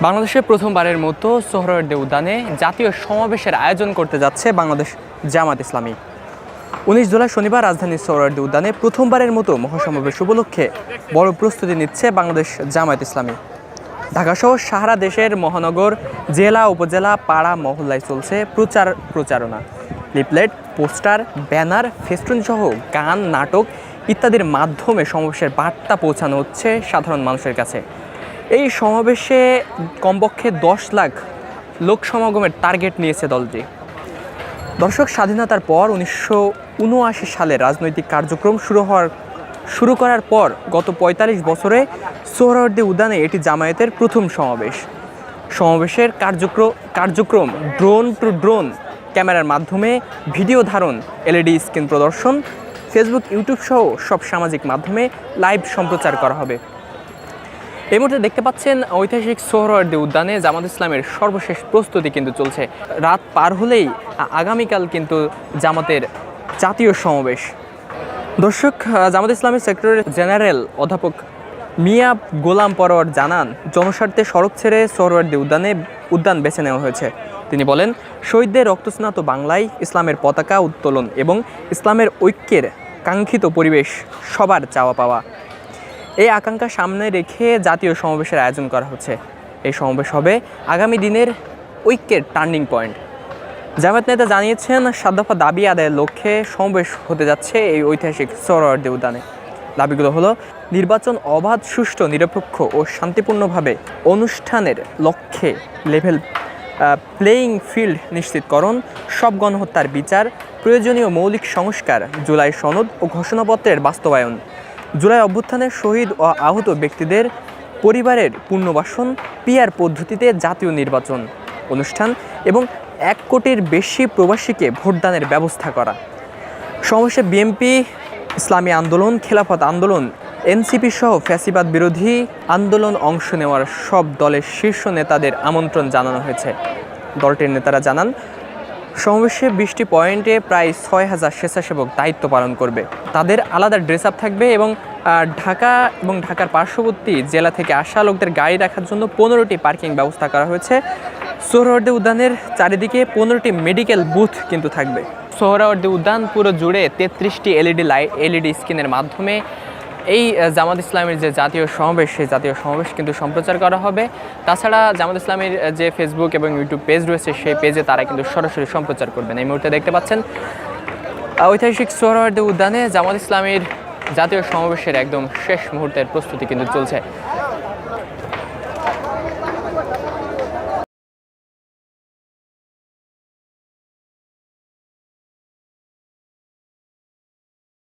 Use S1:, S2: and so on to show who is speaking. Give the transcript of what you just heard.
S1: বাংলাদেশে প্রথমবারের মতো সোহরাওয়ার্দী উদ্যানে জাতীয় সমাবেশের আয়োজন করতে যাচ্ছে বাংলাদেশ জামাত ইসলামী। 19 জুলাই শনিবার রাজধানীর সোহরাওয়ার্দী উদ্যানে প্রথমবারের মতো মহাসমাবেশ উপলক্ষে বড় প্রস্তুতি নিচ্ছে বাংলাদেশ জামাত ইসলামী। ঢাকাসহ সারা দেশের মহানগর, জেলা, উপজেলা, পাড়া, মহল্লায় চলছে প্রচারণা। লিফলেট, পোস্টার, ব্যানার, ফেস্টুন সহ গান, নাটক ইত্যাদির মাধ্যমে সমাবেশের বার্তা পৌঁছানো হচ্ছে সাধারণ মানুষের কাছে। এই সমাবেশে কমপক্ষে 10 লাখ লোক সমাগমের টার্গেট নিয়েছে দলটি। দর্শক, স্বাধীনতার পর 1979 সালে রাজনৈতিক কার্যক্রম শুরু করার পর গত 45 বছরে সোহরাওয়ার্দী উদ্যানে এটি জামায়াতের প্রথম সমাবেশ। সমাবেশের কার্যক্রম ড্রোন টু ড্রোন ক্যামেরার মাধ্যমে ভিডিও ধারণ, এলইডি স্ক্রিন প্রদর্শন, ফেসবুক, ইউটিউব সহ সব সামাজিক মাধ্যমে লাইভ সম্প্রচার করা হবে। এই মুহূর্তে দেখতে পাচ্ছেন ঐতিহাসিক সোহরাওয়ার্দী উদ্যানে জামাত ইসলামের সর্বশেষ প্রস্তুতি কিন্তু চলছে। রাত পার হলেই আগামীকাল কিন্তু জামাতের জাতীয় সমাবেশ। দর্শক, জামাত ইসলামের সেক্রেটারি জেনারেল অধ্যাপক মিয়া গোলাম পরোয়ার জানান, জনস্বার্থে সড়ক ছেড়ে সোহরাওয়ার্দী উদ্যান বেছে নেওয়া হয়েছে। তিনি বলেন, শহীদদের রক্তস্নাত বাংলায় ইসলামের পতাকা উত্তোলন এবং ইসলামের ঐক্যের কাঙ্ক্ষিত পরিবেশ সবার চাওয়া পাওয়া। এই আকাঙ্ক্ষা সামনে রেখে জাতীয় সমাবেশের আয়োজন করা হচ্ছে। এই সমাবেশ হবে আগামী দিনের ঐক্যের টার্নিং পয়েন্ট। জামায়াত নেতা জানিয়েছেন, 7 দফা দাবি আদায়ের লক্ষ্যে সমাবেশ হতে যাচ্ছে এই ঐতিহাসিক সোহরাওয়ার্দী উদ্যানে। দাবিগুলো হলো নির্বাচন অবাধ, সুষ্ঠু, নিরপেক্ষ ও শান্তিপূর্ণভাবে অনুষ্ঠানের লক্ষ্যে লেভেল প্লেয়িং ফিল্ড নিশ্চিতকরণ, সব গণহত্যার বিচার, প্রয়োজনীয় মৌলিক সংস্কার, জুলাই সনদ ও ঘোষণাপত্রের বাস্তবায়ন, জুলাই অভ্যুত্থানের শহীদ ও আহত ব্যক্তিদের পরিবারের পুনর্বাসন, পিআর পদ্ধতিতে জাতীয় নির্বাচন অনুষ্ঠান এবং 1 কোটির বেশি প্রবাসীকে ভোটদানের ব্যবস্থা করা। সমাবেশে বিএনপি, ইসলামী আন্দোলন, খেলাফত আন্দোলন, এনসিপি সহ ফ্যাসিবাদ বিরোধী আন্দোলন অংশ নেওয়ার সব দলের শীর্ষ নেতাদের আমন্ত্রণ জানানো হয়েছে। দলটির নেতারা জানান, সমাবেশে 20টি পয়েন্টে প্রায় 6000 স্বেচ্ছাসেবক দায়িত্ব পালন করবে। তাদের আলাদা ড্রেস আপ থাকবে এবং ঢাকা এবং ঢাকার পার্শ্ববর্তী জেলা থেকে আসা লোকদের গাড়ি রাখার জন্য 15টি পার্কিং ব্যবস্থা করা হয়েছে। সোহরাওয়ার্দী উদ্যানের চারিদিকে 15টি মেডিকেল বুথ কিন্তু থাকবে। সোহরাওয়ার্দী উদ্যান পুরো জুড়ে 33টি এলইডি স্ক্রিনের মাধ্যমে এই জামাত ইসলামের যে জাতীয় সমাবেশ, সেই জাতীয় সমাবেশ কিন্তু সম্প্রচার করা হবে। তাছাড়া জামাত ইসলামের যে ফেসবুক এবং ইউটিউব পেজ রয়েছে, সেই পেজে তারা কিন্তু সরাসরি সম্প্রচার করবেন। এই মুহূর্তে দেখতে পাচ্ছেন ঐতিহাসিক সোহরাওয়ার্দী উদ্যানে জামাত ইসলামের জাতীয় সমাবেশের একদম শেষ মুহূর্তের প্রস্তুতি কিন্তু চলছে।